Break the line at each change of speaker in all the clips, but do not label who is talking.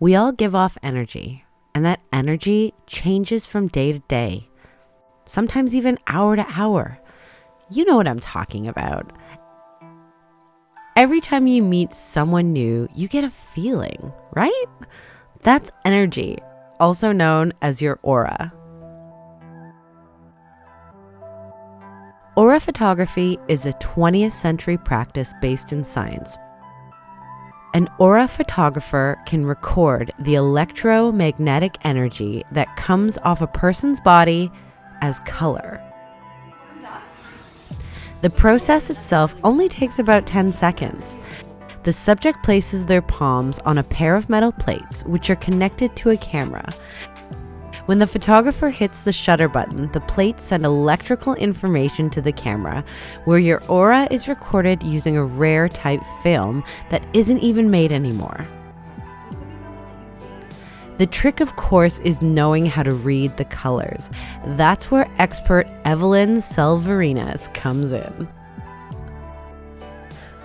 We all give off energy, and that energy changes from day to day, sometimes even hour to hour. You know what I'm talking about. Every time you meet someone new, you get a feeling, right? That's energy, also known as your aura. Aura photography is a 20th century practice based in science. An aura photographer can record the electromagnetic energy that comes off a person's body as color. The process itself only takes about 10 seconds. The subject places their palms on a pair of metal plates, which are connected to a camera. When the photographer hits the shutter button, the plates send electrical information to the camera, where your aura is recorded using a rare type film that isn't even made anymore. The trick, of course, is knowing how to read the colors. That's where expert Evelyn Salvarinas comes in.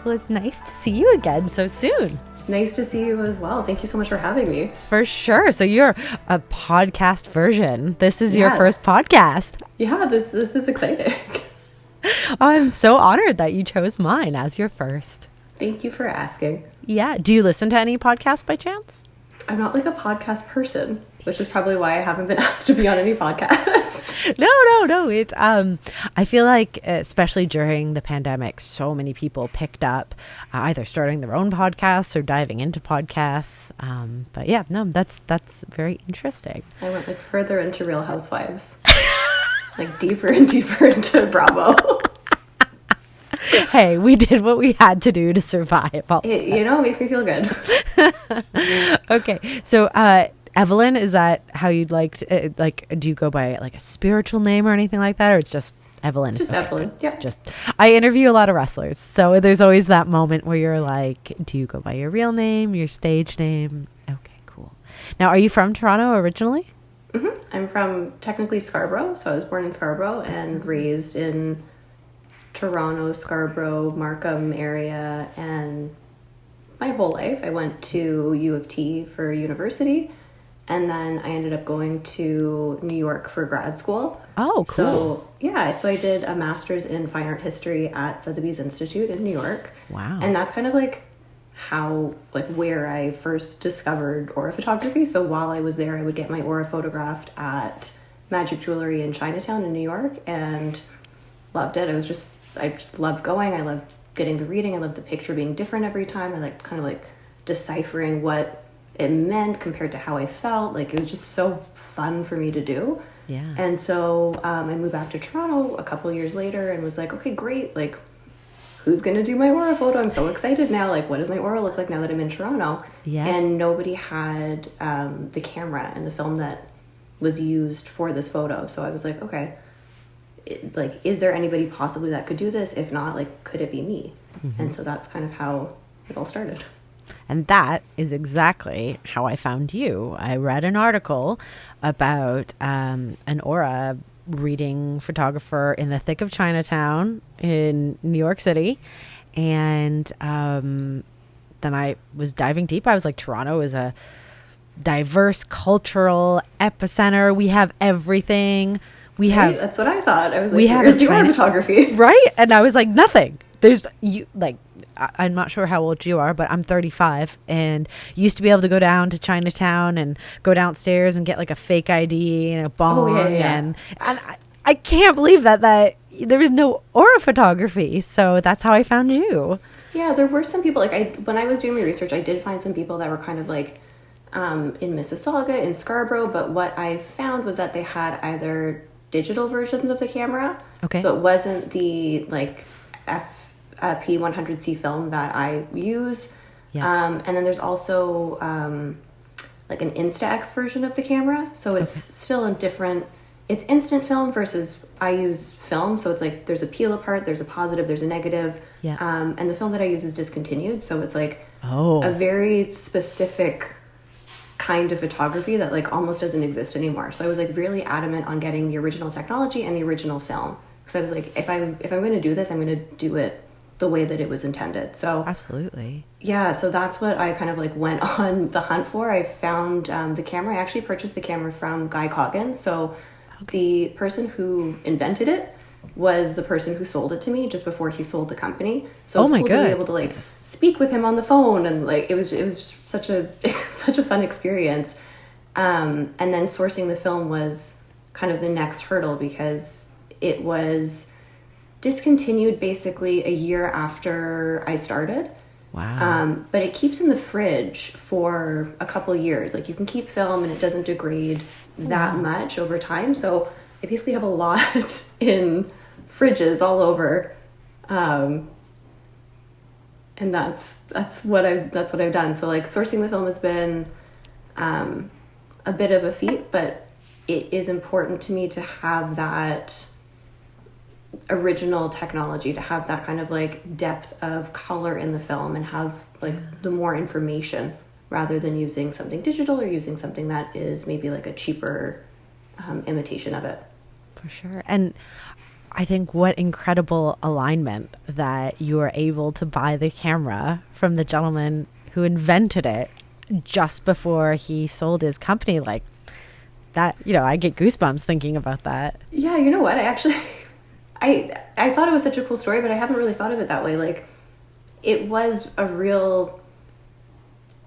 Well, it's nice to see you again so soon.
Nice to see you as well. Thank you so much for having me.
For sure. So you're a podcast version. This is your first podcast.
Yeah, this is exciting.
I'm so honored that you chose mine as your first.
Thank you for asking.
Yeah. Do you listen to any podcasts by chance?
I'm not like a podcast person, which is probably why I haven't been asked to be on any podcasts.
No. It's I feel like especially during the pandemic, so many people picked up either starting their own podcasts or diving into podcasts. But yeah, no, that's very interesting.
I went like further into Real Housewives, like deeper and deeper into Bravo.
Hey, we did what we had to do to survive.
It makes me feel good.
Okay, so Evelyn, is that how you'd like do you go by like a spiritual name or anything like that, or it's just Evelyn?
Just Evelyn. Yeah.
I interview a lot of wrestlers, so there's always that moment where you're like, do you go by your real name, your stage name? Okay, cool. Now, are you from Toronto originally?
Mm-hmm. I'm from technically Scarborough, so I was born in Scarborough and raised in Toronto, Scarborough, Markham area, and my whole life I went to U of T for university, and then I ended up going to New York for grad school.
Oh, cool.
So I did a master's in fine art history at Sotheby's Institute in New York.
Wow.
And that's kind of like where I first discovered aura photography. So while I was there, I would get my aura photographed at Magic Jewelry in Chinatown in New York, and loved it. I just loved going. I loved getting the reading. I loved the picture being different every time. I liked kind of like deciphering what it meant compared to how I felt. Like, it was just so fun for me to do.
Yeah.
And so I moved back to Toronto a couple of years later and was like, okay, great. Like, who's going to do my aura photo? I'm so excited now. Like, what does my aura look like now that I'm in Toronto?
Yeah.
And nobody had the camera and the film that was used for this photo. So I was like, okay, is there anybody possibly that could do this? If not, like, could it be me? Mm-hmm. And so that's kind of how it all started.
And that is exactly how I found you. I read an article about an aura reading photographer in the thick of Chinatown in New York City. And then I was diving deep. I was like, Toronto is a diverse cultural epicenter. We have everything.
That's what I thought. I was like, where's the aura photography?
Right? And I was like, nothing. I'm not sure how old you are, but I'm 35 and used to be able to go down to Chinatown and go downstairs and get like a fake ID and a bong.
Oh, yeah.
And I can't believe that there was no aura photography. So that's how I found you.
Yeah, there were some people, when I was doing my research, I did find some people that were kind of like in Mississauga, in Scarborough, but what I found was that they had either digital versions of the camera.
Okay.
So it wasn't the like P100C film that I use. Yeah. And then there's also like an Instax version of the camera. So it's still a different, it's instant film versus I use film. So it's like there's a peel apart, there's a positive, there's a negative.
Yeah.
And the film that I use is discontinued. So it's like a very specific kind of photography that like almost doesn't exist anymore. So I was like really adamant on getting the original technology and the original film. Because I was like, if I'm going to do this, I'm going to do it the way that it was intended. So
Absolutely.
yeah, so that's what I kind of like went on the hunt for. I found the camera. I actually purchased the camera from Guy Coggins. So the person who invented it was the person who sold it to me just before he sold the company. So it's cool to be able to like speak with him on the phone, and like it was such a such a fun experience. And then sourcing the film was kind of the next hurdle, because it was discontinued basically a year after I started.
Wow.
But it keeps in the fridge for a couple years. Like you can keep film and it doesn't degrade that much over time. So I basically have a lot in fridges all over. And that's what I've done. So like sourcing the film has been a bit of a feat, but it is important to me to have that original technology, to have that kind of like depth of color in the film, and have like the more information, rather than using something digital or using something that is maybe like a cheaper imitation of it.
For sure. And I think what incredible alignment that you were able to buy the camera from the gentleman who invented it just before he sold his company. Like that, you know, I get goosebumps thinking about that.
Yeah, you know what? I thought it was such a cool story, but I haven't really thought of it that way. Like, it was a real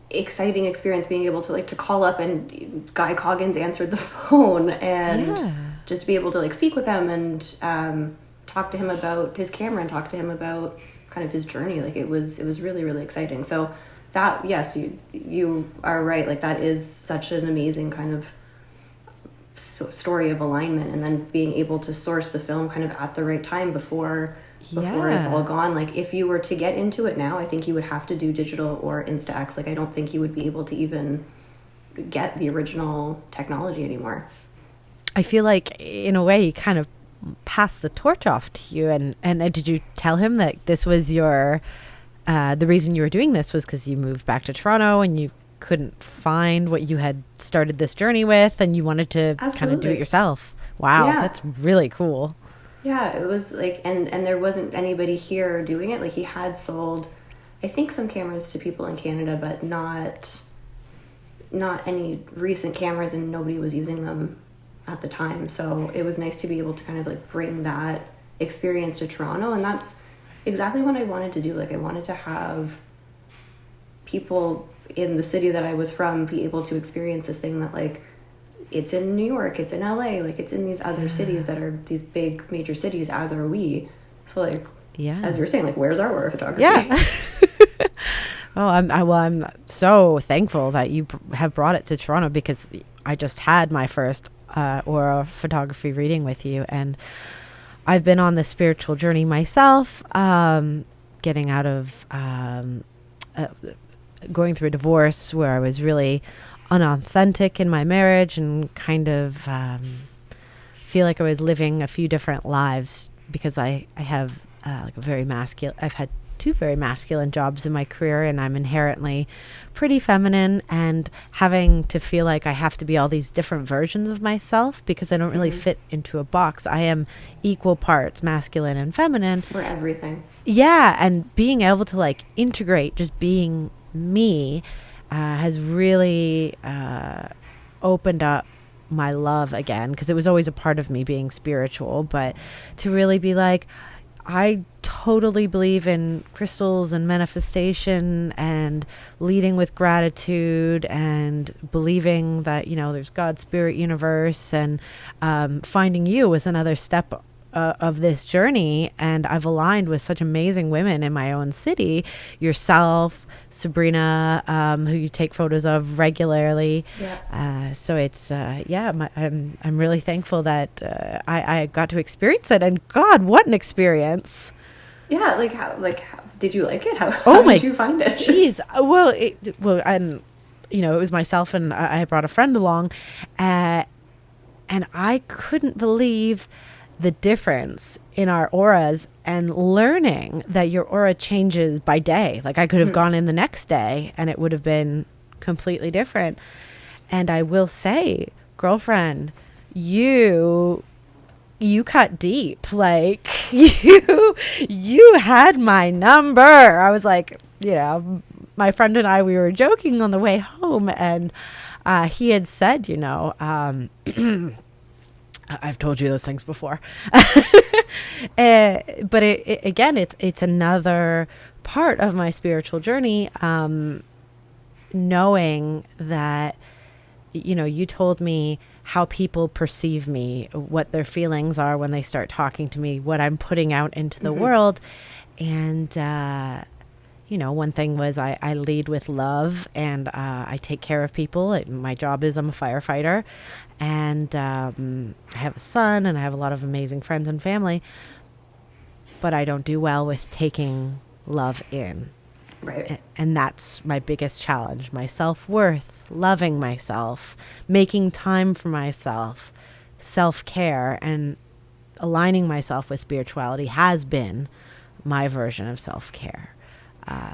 exciting experience being able to like to call up, and Guy Coggins answered the phone, and just to be able to like speak with him and talk to him about his camera and talk to him about kind of his journey. Like it was really, really exciting. So that, yes, you are right. Like that is such an amazing kind of story of alignment, and then being able to source the film kind of at the right time before it's all gone. Like if you were to get into it now, I think you would have to do digital or Instax. Like I don't think you would be able to even get the original technology anymore.
I feel like in a way you kind of passed the torch off to you, and did you tell him that this was your the reason you were doing this was because you moved back to Toronto and you couldn't find what you had started this journey with, and you wanted to kind of do it yourself? Wow, that's really cool.
Yeah, it was like, and there wasn't anybody here doing it. Like he had sold, I think, some cameras to people in Canada, but not any recent cameras, and nobody was using them at the time. So it was nice to be able to kind of like bring that experience to Toronto, and that's exactly what I wanted to do. Like I wanted to have people in the city that I was from be able to experience this thing that like it's in New York, it's in LA, like it's in these other cities that are these big major cities, as are we. So like, as you were saying, like where's our aura photography?
Yeah. Oh, I'm so thankful that you have brought it to Toronto, because I just had my first aura photography reading with you, and I've been on this spiritual journey myself, getting out of going through a divorce where I was really unauthentic in my marriage, and kind of feel like I was living a few different lives, because I have like a very masculine, I've had two very masculine jobs in my career, and I'm inherently pretty feminine, and having to feel like I have to be all these different versions of myself because I don't really fit into a box. I am equal parts masculine and feminine.
For everything.
Yeah, and being able to like integrate just being me has really opened up my love again, because it was always a part of me being spiritual, but to really be like, I totally believe in crystals and manifestation and leading with gratitude and believing that, you know, there's God, spirit, universe, and finding you was another step of this journey. And I've aligned with such amazing women in my own city, yourself, Sabrina, who you take photos of regularly. So it's I'm really thankful that I got to experience it, and God, what an experience.
How did you like it? How
did
you find it?
Jeez. And you know, it was myself, and I brought a friend along, and I couldn't believe the difference in our auras, and learning that your aura changes by day. Like I could have gone in the next day and it would have been completely different. And I will say, girlfriend, you you cut deep. Like, you had my number. I was like, my friend and I, we were joking on the way home, and he had said, I've told you those things before. But again, it's another part of my spiritual journey, knowing that, you told me how people perceive me, what their feelings are when they start talking to me, what I'm putting out into the world. And, one thing was I lead with love, and I take care of people. My job is I'm a firefighter, and I have a son, and I have a lot of amazing friends and family, but I don't do well with taking love in.
Right.
And that's my biggest challenge, my self-worth, loving myself, making time for myself, self-care, and aligning myself with spirituality has been my version of self-care.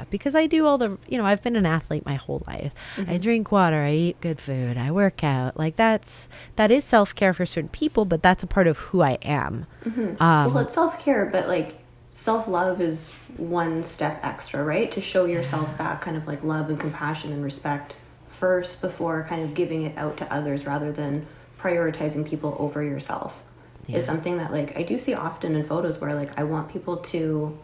Because I do all the, I've been an athlete my whole life. I drink water, I eat good food, I work out. Like that is self-care for certain people, but that's a part of who I am.
Well, it's self-care, but like self-love is one step extra, right? To show yourself that kind of like love and compassion and respect first before kind of giving it out to others, rather than prioritizing people over yourself, is something that like I do see often in photos where like I want people to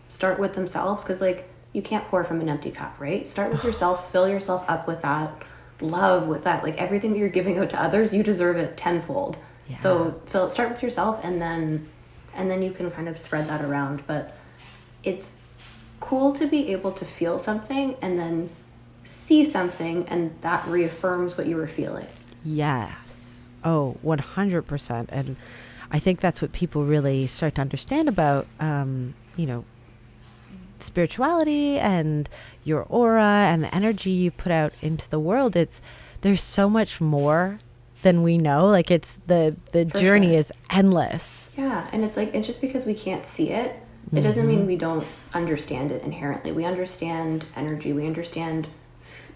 start with themselves, because like you can't pour from an empty cup, right? Start with yourself, fill yourself up with that love, with that like everything that you're giving out to others, you deserve it tenfold. So start with yourself, and then you can kind of spread that around. But it's cool to be able to feel something and then see something, and that reaffirms what you were feeling.
Yes. Oh, 100%. And I think that's what people really start to understand about, spirituality and your aura and the energy you put out into the world. There's so much more than we know. Like the journey is endless.
Yeah. And it's like, it's just because we can't see it, it doesn't mean we don't understand it inherently. We understand energy. We understand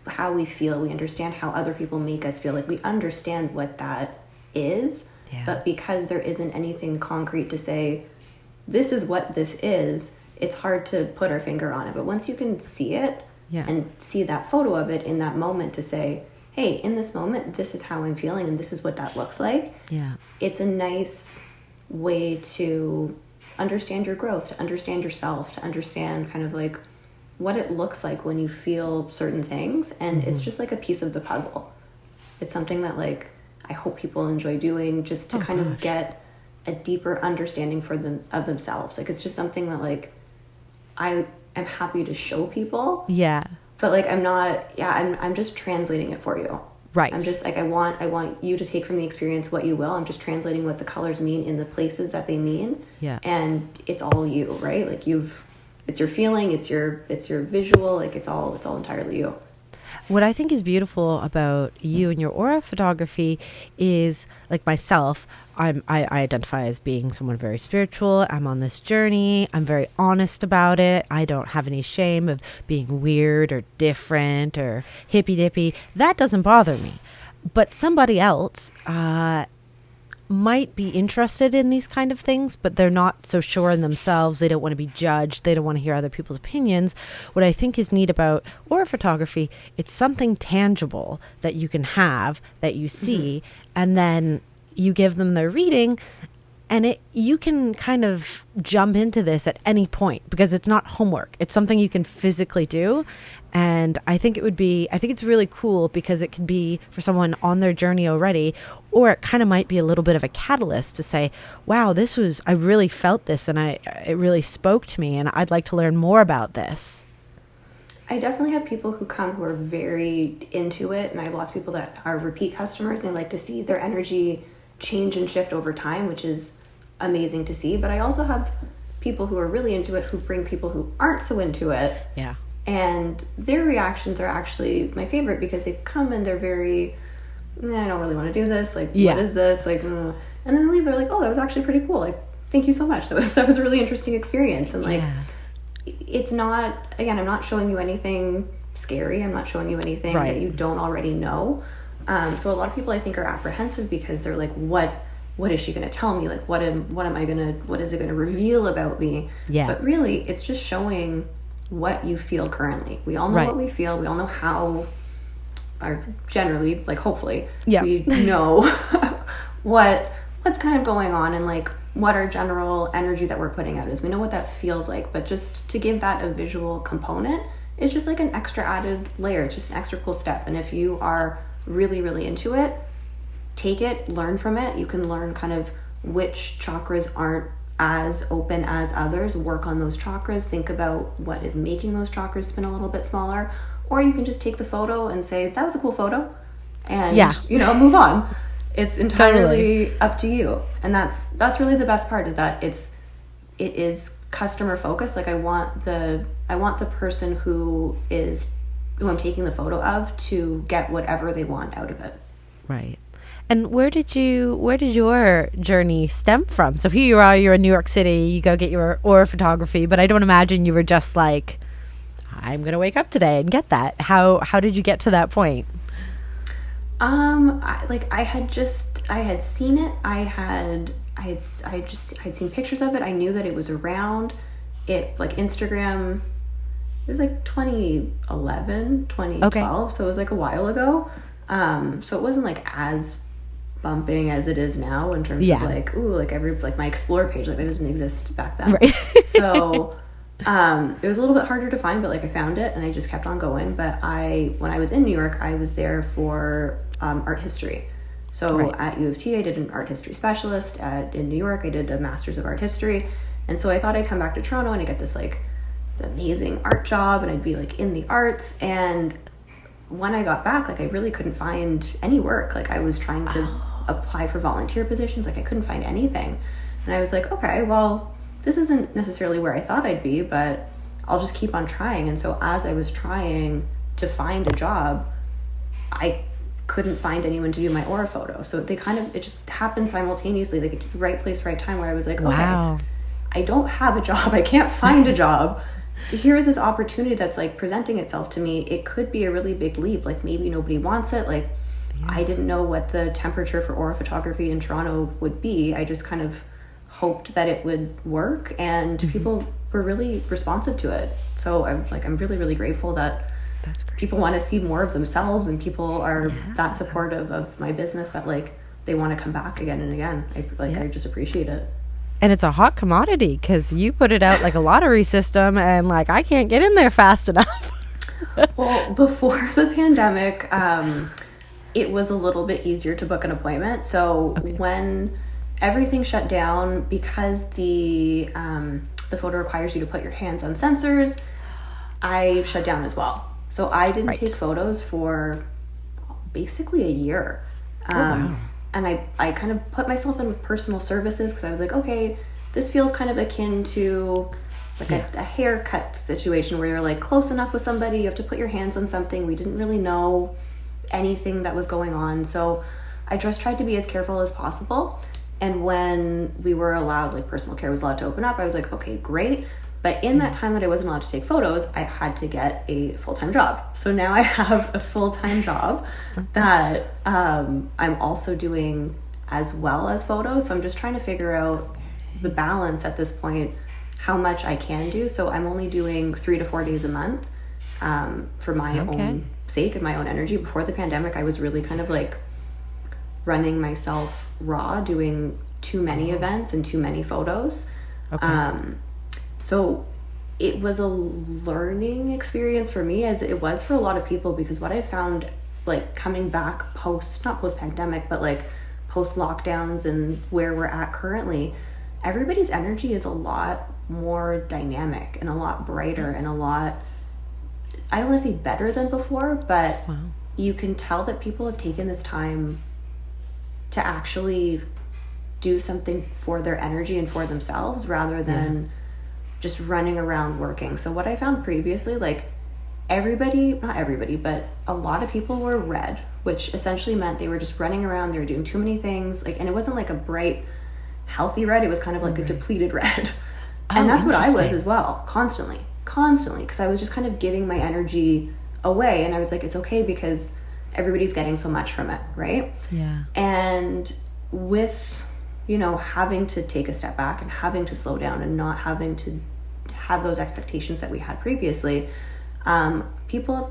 how we feel. We understand how other people make us feel. Like we understand what that is, but because there isn't anything concrete to say, this is what this is, it's hard to put our finger on it. But once you can see it and see that photo of it in that moment to say, hey, in this moment, this is how I'm feeling and this is what that looks like. Yeah. It's a nice way to understand your growth, to understand yourself, to understand kind of like what it looks like when you feel certain things. And it's just like a piece of the puzzle. It's something that like I hope people enjoy doing, just to kind of get a deeper understanding of themselves. Like it's just something that like I am happy to show people. Yeah. But like I'm just translating it for you. Right. I'm just like I want you to take from the experience what you will. I'm just translating what the colors mean in the places that they mean. Yeah. And it's all you, right? Like it's your feeling, it's your visual, like it's all entirely you.
What I think is beautiful about you and your aura photography is, like myself, I identify as being someone very spiritual. I'm on this journey. I'm very honest about it. I don't have any shame of being weird or different or hippy-dippy. That doesn't bother me. But somebody else might be interested in these kind of things, but they're not so sure in themselves. They don't want to be judged. They don't want to hear other people's opinions. What I think is neat about aura photography, it's something tangible that you can have, that you see, and then you give them their reading, and you can kind of jump into this at any point because it's not homework. It's something you can physically do. And I think it's really cool because it could be for someone on their journey already, or it kind of might be a little bit of a catalyst to say, wow, I really felt this and it really spoke to me and I'd like to learn more about this.
I definitely have people who come who are very into it, and I have lots of people that are repeat customers. They like to see their energy change and shift over time, which is amazing to see. But I also have people who are really into it who bring people who aren't so into it. Yeah. And their reactions are actually my favorite because they come and they're very, I don't really want to do this. Like, what is this? Like, and then they leave. They're like, oh, that was actually pretty cool. Like, thank you so much. That was a really interesting experience. And like, it's not, again, I'm not showing you anything scary. I'm not showing you anything that you don't already know. So a lot of people I think are apprehensive because they're like, what what is she going to tell me? Like, what is it going to reveal about me?
Yeah.
But really, it's just showing what you feel currently. We all know what we feel. We all know how, or generally, like, hopefully, we know what's kind of going on, and like what our general energy that we're putting out is. We know what that feels like, but just to give that a visual component is just like an extra added layer. It's just an extra cool step. And if you are really, really into it, take it, learn from it. You can learn kind of which chakras aren't as open as others, work on those chakras, think about what is making those chakras spin a little bit smaller, or you can just take the photo and say, that was a cool photo, and move on. It's entirely up to you. And that's really the best part, is that it is customer focused. Like, I want the person who I'm taking the photo of to get whatever they want out of it.
Right. And where did your journey stem from? So here you are, you're in New York City, you go get your aura photography, but I don't imagine you were just like, I'm going to wake up today and get that. How did you get to that point?
I had seen it. I had seen pictures of it. I knew that it was around it, like Instagram. It was like 2011, 2012. So it was like a while ago. So it wasn't like as bumping as it is now in terms of like, my Explore page, like, that didn't exist back then. Right. So, it was a little bit harder to find, but like I found it and I just kept on going. But when I was in New York, I was there for, art history. So at U of T, I did an art history specialist. In New York, I did a master's of art history. And so I thought I'd come back to Toronto and I'd get this like amazing art job, and I'd be like in the arts. And when I got back, like, I really couldn't find any work. Like, I was trying to apply for volunteer positions. Like, I couldn't find anything. And I was like, okay, well, this isn't necessarily where I thought I'd be, but I'll just keep on trying. And so as I was trying to find a job, I couldn't find anyone to do my aura photo. So it just happened simultaneously, like right place, right time, where I was like, okay, I don't have a job. I can't find a job. Here's this opportunity that's like presenting itself to me. It could be a really big leap. Like, maybe nobody wants it. Like, I didn't know what the temperature for aura photography in Toronto would be. I just kind of hoped that it would work, and people were really responsive to it. So I'm really, really grateful that people want to see more of themselves, and people are that supportive of my business that like they want to come back again and again. I just appreciate it.
And it's a hot commodity, because you put it out like a lottery system, and like, I can't get in there fast enough.
Well, before the pandemic, it was a little bit easier to book an appointment. So when everything shut down, because the photo requires you to put your hands on sensors, I shut down as well. So I didn't take photos for basically a year. And I kind of put myself in with personal services, because I was like, okay, this feels kind of akin to like a haircut situation where you're like close enough with somebody, you have to put your hands on something. We didn't really know anything that was going on. So I just tried to be as careful as possible. And when we were allowed, like personal care was allowed to open up, I was like, okay, great. But in that time that I wasn't allowed to take photos, I had to get a full-time job. So now I have a full-time job that I'm also doing as well as photos. So I'm just trying to figure out the balance at this point, how much I can do. So I'm only doing 3 to 4 days a month for my own sake and my own energy. Before the pandemic, I was really kind of like running myself raw, doing too many events and too many photos. So it was a learning experience for me, as it was for a lot of people, because what I found, like coming back not post pandemic, but like post lockdowns and where we're at currently, everybody's energy is a lot more dynamic and a lot brighter and a lot, I don't want to say better than before, but you can tell that people have taken this time to actually do something for their energy and for themselves, rather than just running around working. So what I found previously, like not everybody, but a lot of people were red, which essentially meant they were just running around, they were doing too many things, like, and it wasn't like a bright, healthy red, it was kind of like a depleted red. And that's what I was as well, constantly, because I was just kind of giving my energy away, and I was like, it's okay, because everybody's getting so much from it, right? And with having to take a step back and having to slow down and not having to have those expectations that we had previously, people have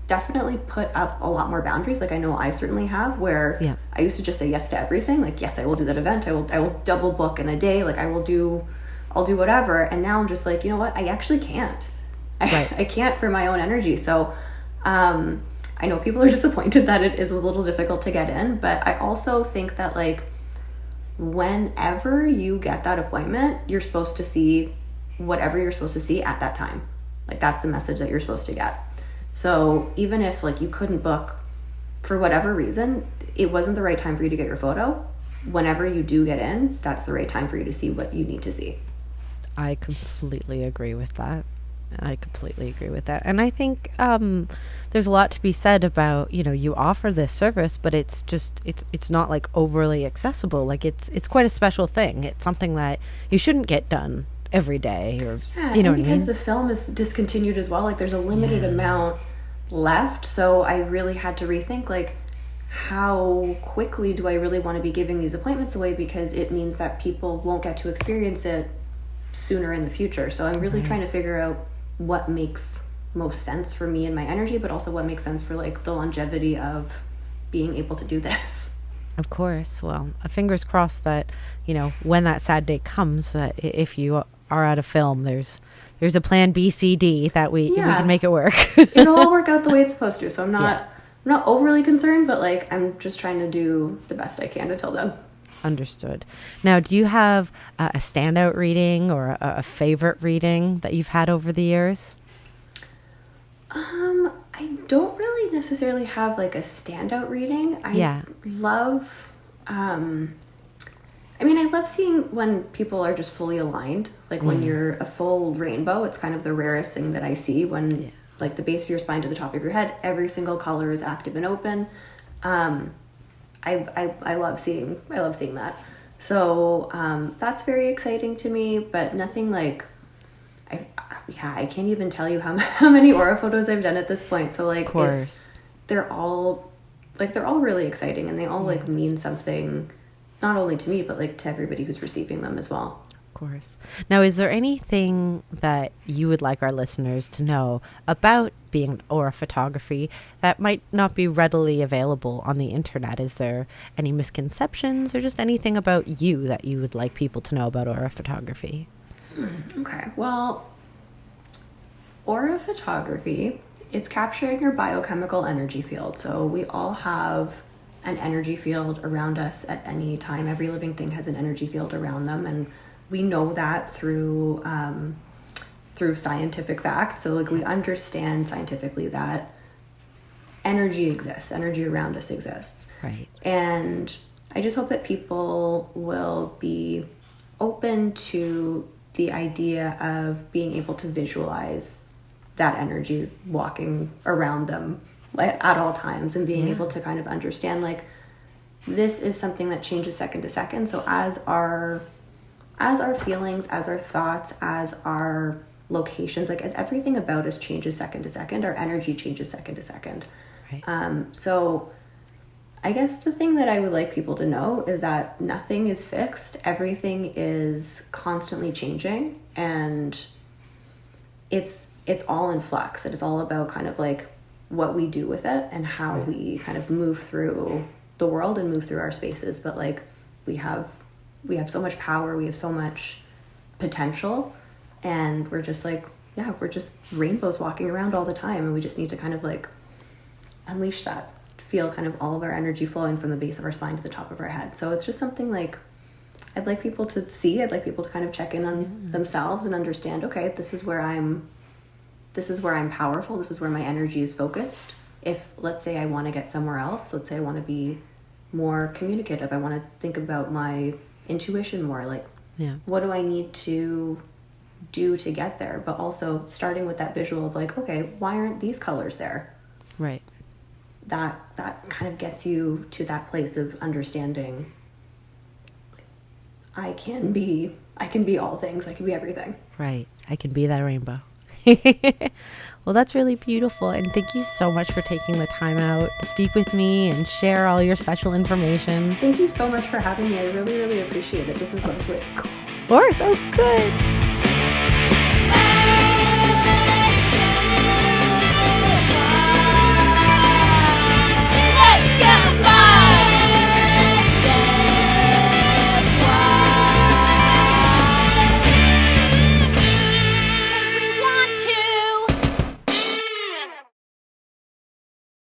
definitely put up a lot more boundaries. Like I know I certainly have, where I used to just say yes to everything. Like, yes, I will do that event. I will double book in a day. Like I'll do whatever. And now I'm just like, you know what? I actually can't. I can't for my own energy. So, I know people are disappointed that it is a little difficult to get in, but I also think that like whenever you get that appointment, you're supposed to see whatever you're supposed to see at that time. Like that's the message that you're supposed to get. So even if like you couldn't book for whatever reason, it wasn't the right time for you to get your photo, whenever you do get in, that's the right time for you to see what you need to see.
I completely agree with that. And I think there's a lot to be said about, you offer this service, but it's not like overly accessible. Like it's quite a special thing. It's something that you shouldn't get done every day, or
because the film is discontinued as well. Like there's a limited amount left, so I really had to rethink like how quickly do I really want to be giving these appointments away, because it means that people won't get to experience it sooner in the future. So I'm really trying to figure out what makes most sense for me and my energy, but also what makes sense for like the longevity of being able to do this.
Of course. Well, fingers crossed that, when that sad day comes, that if you are at a film, there's a plan B, C, D that we can make it work.
It'll all work out the way it's supposed to. So I'm not overly concerned, but like I'm just trying to do the best I can until then.
Understood. Now, do you have a standout reading or a favorite reading that you've had over the years?
I don't really necessarily have like a standout reading. I love, I love seeing when people are just fully aligned. Like when you're a full rainbow, it's kind of the rarest thing that I see when like the base of your spine to the top of your head, every single color is active and open. I love seeing that. So that's very exciting to me, but nothing like I can't even tell you how many aura photos I've done at this point. So like they're all really exciting, and they all like mean something, not only to me but like to everybody who's receiving them as well.
Of course. Now, is there anything that you would like our listeners to know about being aura photography that might not be readily available on the internet? Is there any misconceptions or just anything about you that you would like people to know about aura photography?
Okay. Well, aura photography, it's capturing your biochemical energy field. So we all have an energy field around us at any time. Every living thing has an energy field around them, and we know that through scientific fact. So like we understand scientifically that energy exists, energy around us exists.
Right.
And I just hope that people will be open to the idea of being able to visualize that energy walking around them at all times, and being able to kind of understand like this is something that changes second to second. So as our feelings, as our thoughts, as our locations, like as everything about us changes second to second, our energy changes second to second. Right. So I guess the thing that I would like people to know is that nothing is fixed. Everything is constantly changing, and it's all in flux. It is all about kind of like what we do with it and how we kind of move through the world and move through our spaces. But like we have so much power, we have so much potential, and we're just like, we're just rainbows walking around all the time, and we just need to kind of like unleash that, feel kind of all of our energy flowing from the base of our spine to the top of our head. So it's just something like I'd like people to see. I'd like people to kind of check in on themselves and understand, okay, this is where I'm powerful, this is where my energy is focused. If let's say I want to get somewhere else, let's say I want to be more communicative, I want to think about my intuition more, like what do I need to do to get there? But also starting with that visual of like, okay, why aren't these colors there?
Right.
That kind of gets you to that place of understanding, like, I can be all things, I can be everything.
Right. I can be that rainbow. Well, that's really beautiful. And thank you so much for taking the time out to speak with me and share all your special information.
Thank you so much for having me. I really, really appreciate it. This is lovely.
Of course. Oh, good.